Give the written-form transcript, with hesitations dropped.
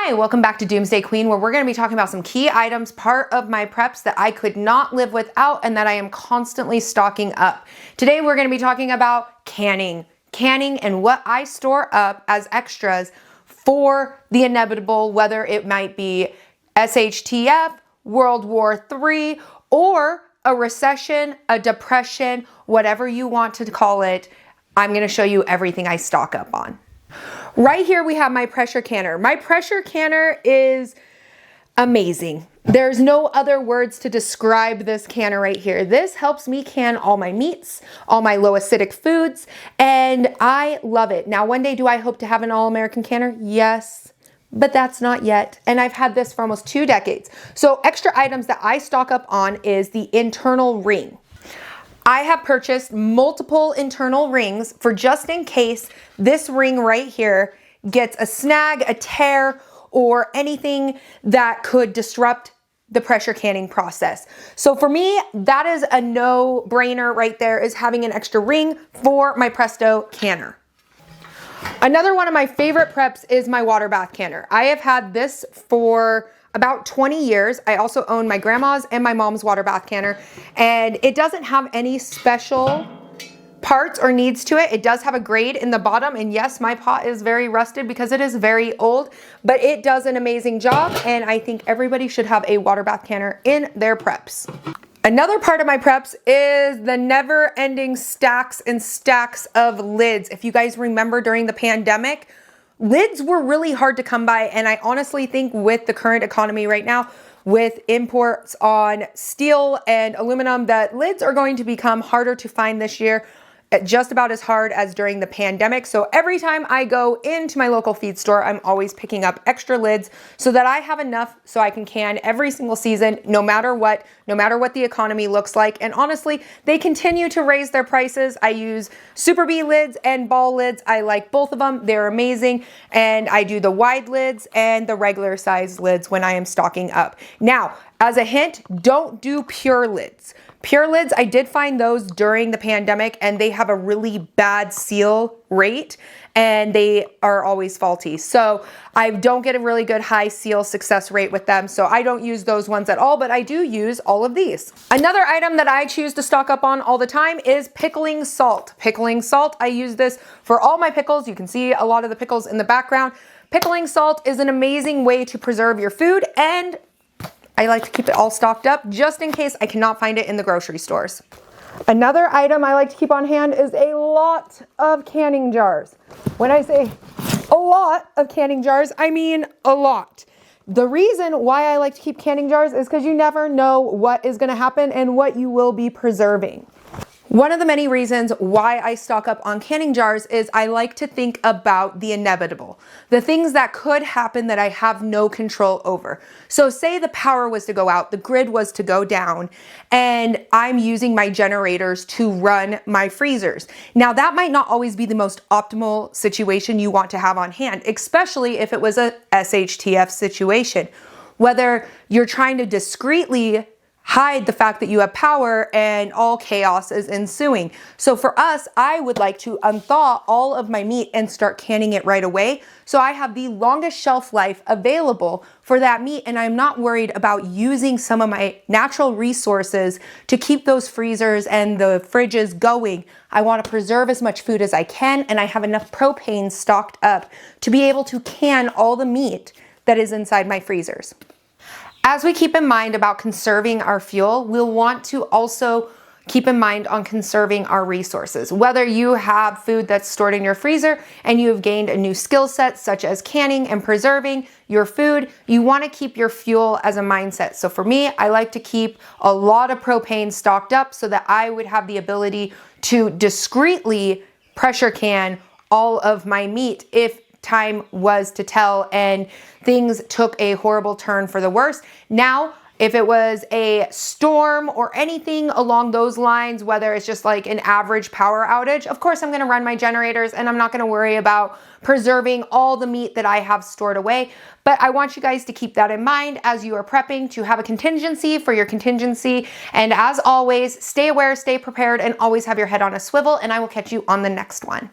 Hi, welcome back to Doomsday Queen, where we're going to be talking about some key items, part of my preps that I could not live without and that I am constantly stocking up. Today we're going to be talking about canning and what I store up as extras for the inevitable, whether it might be SHTF, World War III, or a recession, a depression, whatever you want to call it. I'm going to show you everything I stock up on. Right here we have my pressure canner. My pressure canner is amazing. There's no other words to describe this canner right here. This helps me can all my meats, all my low acidic foods, and I love it. Now, one day do I hope to have an all-American canner? Yes, but that's not yet. And I've had this for almost 2 decades. So extra items that I stock up on is the internal ring. I have purchased multiple internal rings for just in case this ring right here gets a snag, a tear, or anything that could disrupt the pressure canning process. So for me, that is a no-brainer right there, is having an extra ring for my Presto canner. Another one of my favorite preps is my water bath canner. I have had this for about 20 years. I also own my grandma's and my mom's water bath canner, and it doesn't have any special parts or needs to it. It does have a grade in the bottom, and yes, my pot is very rusted because it is very old, but it does an amazing job, and I think everybody should have a water bath canner in their preps. Another part of my preps is the never-ending stacks and stacks of lids. If you guys remember during the pandemic, lids were really hard to come by, and I honestly think with the current economy right now, with imports on steel and aluminum, that lids are going to become harder to find this year, just about as hard as during the pandemic. So every time I go into my local feed store, I'm always picking up extra lids so that I have enough so I can can every single season, no matter what the economy looks like. And honestly, they continue to raise their prices. I use Super B lids and ball lids. I like both of them. They're amazing. And I do the wide lids and the regular size lids when I am stocking up. Now, as a hint, don't do pure lids. Pure lids, I did find those during the pandemic, and they have a really bad seal rate and they are always faulty. So I don't get a really good high seal success rate with them. So I don't use those ones at all, but I do use all of these. Another item that I choose to stock up on all the time is pickling salt. Pickling salt, I use this for all my pickles. You can see a lot of the pickles in the background. Pickling salt is an amazing way to preserve your food, and I like to keep it all stocked up just in case I cannot find it in the grocery stores. Another item I like to keep on hand is a lot of canning jars. When I say a lot of canning jars, I mean a lot. The reason why I like to keep canning jars is because you never know what is going to happen and what you will be preserving. One of the many reasons why I stock up on canning jars is I like to think about the inevitable, the things that could happen that I have no control over. So say the power was to go out, the grid was to go down, and I'm using my generators to run my freezers. Now that might not always be the most optimal situation you want to have on hand, especially if it was a SHTF situation. Whether you're trying to discreetly hide the fact that you have power and all chaos is ensuing. So for us, I would like to unthaw all of my meat and start canning it right away, so I have the longest shelf life available for that meat, and I'm not worried about using some of my natural resources to keep those freezers and the fridges going. I want to preserve as much food as I can, and I have enough propane stocked up to be able to can all the meat that is inside my freezers. As we keep in mind about conserving our fuel, we'll want to also keep in mind on conserving our resources. Whether you have food that's stored in your freezer and you have gained a new skill set such as canning and preserving your food, you want to keep your fuel as a mindset. So for me, I like to keep a lot of propane stocked up so that I would have the ability to discreetly pressure can all of my meat if time was to tell and things took a horrible turn for the worse. Now, if it was a storm or anything along those lines, whether it's just like an average power outage, of course I'm going to run my generators and I'm not going to worry about preserving all the meat that I have stored away. But I want you guys to keep that in mind as you are prepping, to have a contingency for your contingency. And as always, stay aware, stay prepared, and always have your head on a swivel, and I will catch you on the next one.